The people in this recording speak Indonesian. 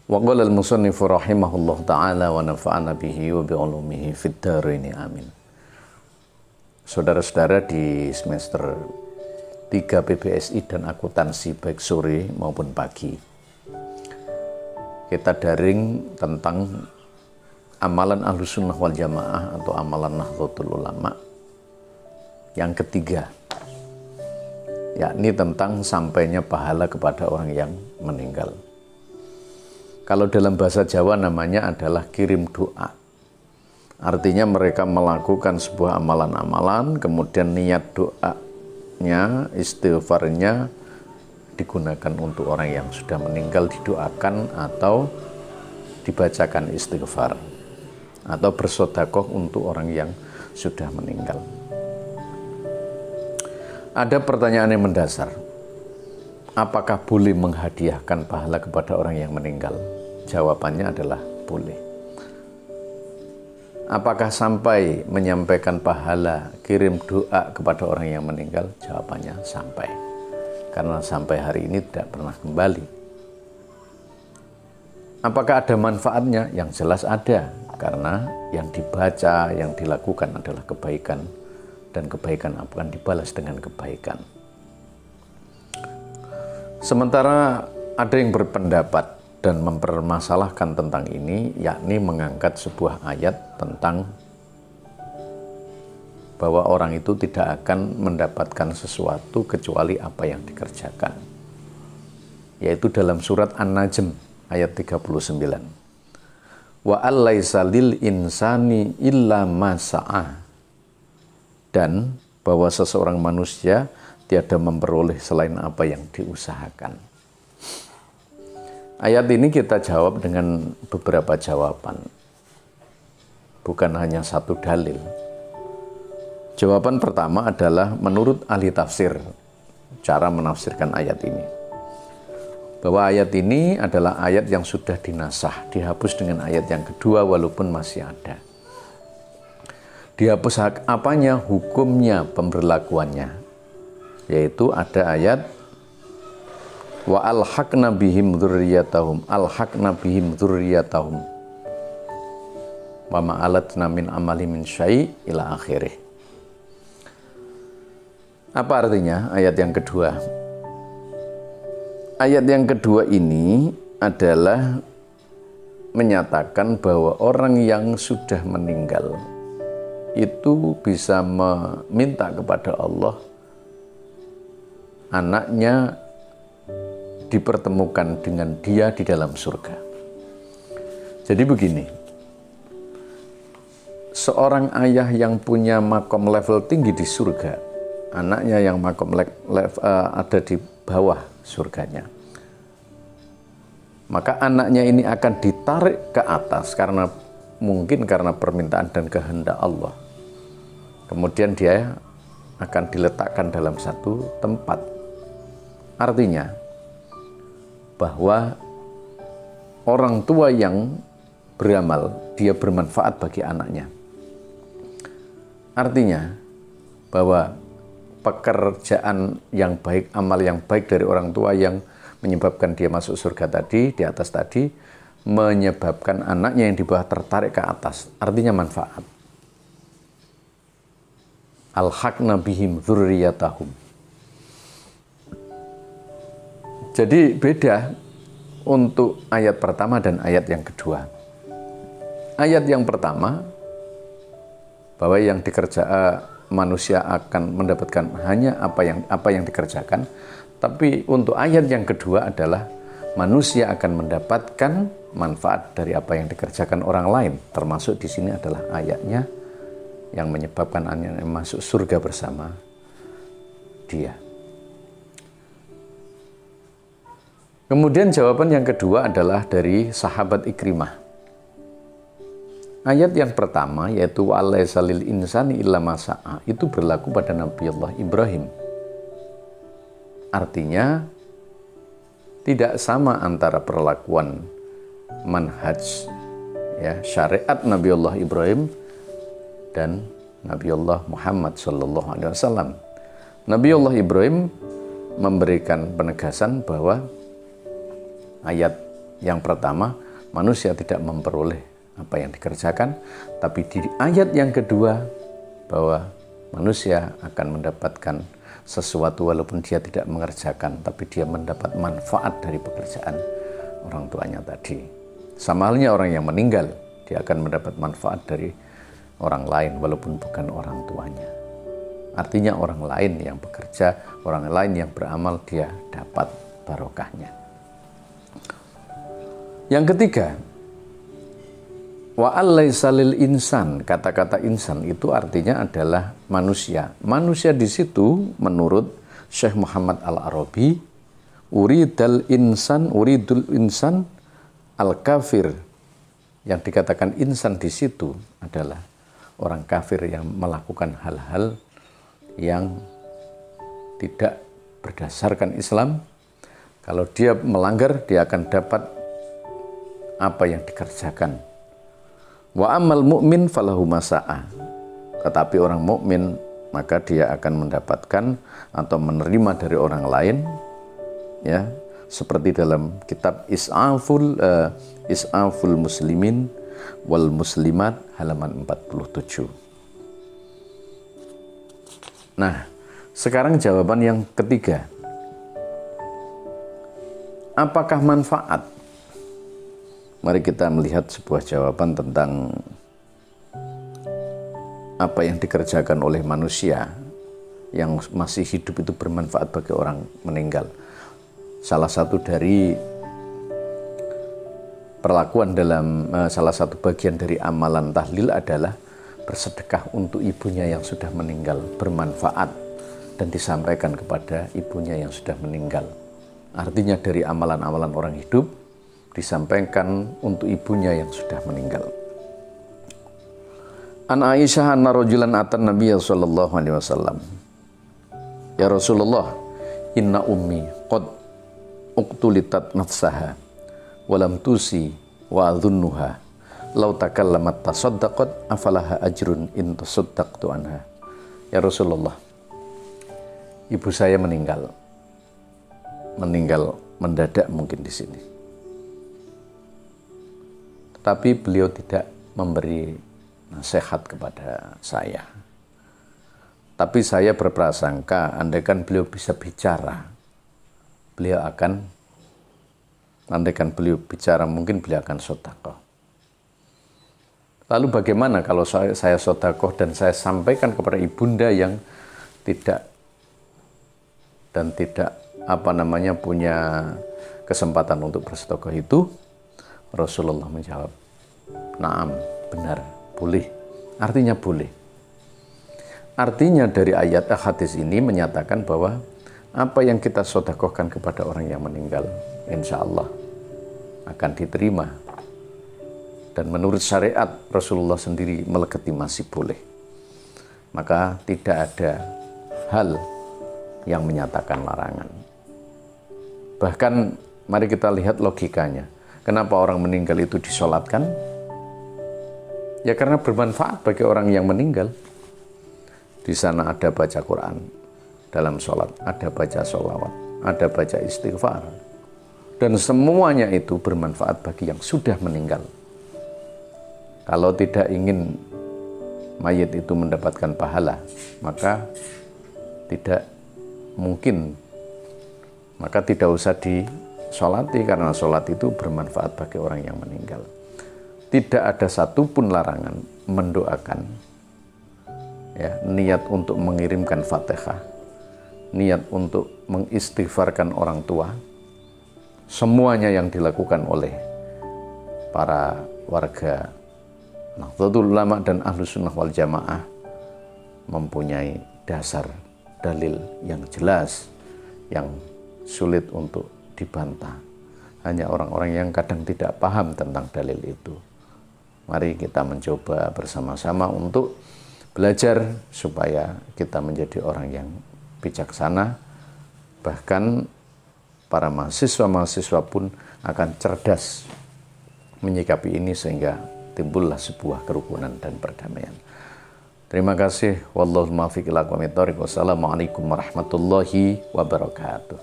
Wa qala al-musannifu rahimahullah ta'ala wa nafa'ana bihi wa bi'ulumihi fid dharain amin. Saudara-saudara di semester 3 PBSI dan akuntansi baik sore maupun pagi, kita daring tentang amalan Ahlussunnah wal Jamaah atau amalan Nahdlatul Ulama yang ketiga, yakni tentang sampainya pahala kepada orang yang meninggal. Kalau dalam bahasa Jawa namanya adalah kirim doa. Artinya mereka melakukan sebuah amalan-amalan, kemudian niat doanya, istighfarnya digunakan untuk orang yang sudah meninggal, didoakan atau dibacakan istighfar, atau bersedekah untuk orang yang sudah meninggal. Ada pertanyaan yang mendasar. Apakah boleh menghadiahkan pahala kepada orang yang meninggal? Jawabannya adalah boleh. Apakah sampai menyampaikan pahala kirim doa kepada orang yang meninggal? Jawabannya sampai. Karena sampai hari ini tidak pernah kembali. Apakah ada manfaatnya? Yang jelas ada. Karena yang dibaca, yang dilakukan adalah kebaikan. Dan kebaikan akan dibalas dengan kebaikan. Sementara ada yang berpendapat dan mempermasalahkan tentang ini, yakni mengangkat sebuah ayat tentang bahwa orang itu tidak akan mendapatkan sesuatu kecuali apa yang dikerjakan, yaitu dalam surat An-Najm ayat 39. Wa allaisa lil insani illa ma sa'a, dan bahwa seseorang manusia tiada memperoleh selain apa yang diusahakan. Ayat ini kita jawab dengan beberapa jawaban, bukan hanya satu dalil. Jawaban pertama adalah menurut ahli tafsir, cara menafsirkan ayat ini, bahwa ayat ini adalah ayat yang sudah dinasah, dihapus dengan ayat yang kedua walaupun masih ada. Dihapus apanya? Hukumnya, pemberlakuannya, yaitu ada ayat wa alhaqna bihim dzurriyyatahum, alhaqna bihim dzurriyyatahum wa ma alatna min amali min syai' ila akhirih. Apa artinya ayat yang kedua? Ayat yang kedua ini adalah menyatakan bahwa orang yang sudah meninggal itu bisa meminta kepada Allah anaknya dipertemukan dengan dia di dalam surga. Jadi begini, seorang ayah yang punya makom level tinggi di surga, anaknya yang makom ada di bawah surganya, maka anaknya ini akan ditarik ke atas karena mungkin karena permintaan dan kehendak Allah. Kemudian dia akan diletakkan dalam satu tempat. Artinya bahwa orang tua yang beramal, dia bermanfaat bagi anaknya. Artinya bahwa pekerjaan yang baik, amal yang baik dari orang tua yang menyebabkan dia masuk surga tadi, di atas tadi, menyebabkan anaknya yang di bawah tertarik ke atas. Artinya manfaat. Alhaqna bihim dzurriyyatahum. Jadi beda untuk ayat pertama dan ayat yang kedua. Ayat yang pertama, bahwa yang manusia akan mendapatkan hanya apa yang dikerjakan. Tapi untuk ayat yang kedua adalah manusia akan mendapatkan manfaat dari apa yang dikerjakan orang lain. Termasuk di sini adalah ayatnya yang menyebabkan anaknya masuk surga bersama dia. Kemudian jawaban yang kedua adalah dari sahabat Ikrimah. Ayat yang pertama yaitu wa'alaisa lil insani illa ma sa'a, itu berlaku pada Nabiullah Ibrahim. Artinya tidak sama antara perlakuan manhaj syariat Nabiullah Ibrahim dan Nabiullah Muhammad SAW. Nabiullah Ibrahim memberikan penegasan bahwa ayat Yang pertama, manusia tidak memperoleh apa yang dikerjakan, tapi di ayat yang kedua bahwa manusia akan mendapatkan sesuatu walaupun dia tidak mengerjakan, tapi dia mendapat manfaat dari pekerjaan orang tuanya tadi. Sama halnya orang yang meninggal, dia akan mendapat manfaat dari orang lain walaupun bukan orang tuanya. Artinya orang lain yang bekerja, orang lain yang beramal, dia dapat barokahnya. Yang ketiga, wa allaisa lil insan, kata-kata insan itu artinya adalah manusia. Manusia di situ menurut Syekh Muhammad Al-Arabi, uridul insan al-kafir. Yang dikatakan insan di situ adalah orang kafir yang melakukan hal-hal yang tidak berdasarkan Islam. Kalau dia melanggar, dia akan dapat apa yang dikerjakan. Wa amal mu'min falahu masa'ah. Tetapi orang mukmin maka dia akan mendapatkan atau menerima dari orang lain, ya, seperti dalam kitab Is'aful Muslimin wal Muslimat halaman 47. Nah, sekarang jawaban yang ketiga. Apakah manfaat? Mari kita melihat sebuah jawaban tentang apa yang dikerjakan oleh manusia yang masih hidup itu bermanfaat bagi orang meninggal. Salah satu dari perlakuan dalam salah satu bagian dari amalan tahlil adalah bersedekah untuk ibunya yang sudah meninggal, bermanfaat dan disampaikan kepada ibunya yang sudah meninggal. Artinya dari amalan-amalan orang hidup disampaikan untuk ibunya yang sudah meninggal. An Aisyah anna rajulan atan Nabiya sallallahu alaihi wasallam. Ya Rasulullah, inna ummi qad uqtulitat nafsaha walam tusi wa adhunnuha law takallamat tasaddaqat afalaha ajrun in tasaddaqtu anha. Ya Rasulullah, ibu saya meninggal mendadak mungkin di sini. Tetapi beliau tidak memberi nasihat kepada saya. Tapi saya berprasangka andaikan beliau bisa bicara, andaikan beliau bicara mungkin beliau akan sedekah. Lalu bagaimana kalau saya sedekah dan saya sampaikan kepada ibunda yang tidak punya kesempatan untuk bersedekah itu? Rasulullah menjawab, "Na'am, benar, boleh." Artinya boleh. Artinya dari ayat hadis ini menyatakan bahwa apa yang kita sedekahkan kepada orang yang meninggal, insya Allah akan diterima. Dan menurut syariat Rasulullah sendiri melegitimasi boleh. Maka tidak ada hal yang menyatakan larangan. Bahkan mari kita lihat logikanya. Kenapa orang meninggal itu disolatkan? Ya karena bermanfaat bagi orang yang meninggal. Di sana ada baca Quran dalam sholat, ada baca sholawat, ada baca istighfar. Dan semuanya itu bermanfaat bagi yang sudah meninggal. Kalau tidak ingin mayit itu mendapatkan pahala, maka tidak mungkin, maka tidak usah disolati, karena sholat itu bermanfaat bagi orang yang meninggal. Tidak ada satupun larangan mendoakan, ya, niat untuk mengirimkan Fatihah, niat untuk mengistighfarkan orang tua. Semuanya yang dilakukan oleh para warga Nahdlatul Ulama dan Ahlus Sunnah wal Jamaah mempunyai dasar dalil yang jelas, yang sulit untuk dibantah. Hanya orang-orang yang kadang tidak paham tentang dalil itu. Mari kita mencoba bersama-sama untuk belajar supaya kita menjadi orang yang bijaksana. Bahkan para mahasiswa-mahasiswa pun akan cerdas menyikapi ini sehingga timbullah sebuah kerukunan dan perdamaian. Terima kasih. Wallahul muwaffiq ila aqwamit thoriq. Wassalamualaikum warahmatullahi wabarakatuh.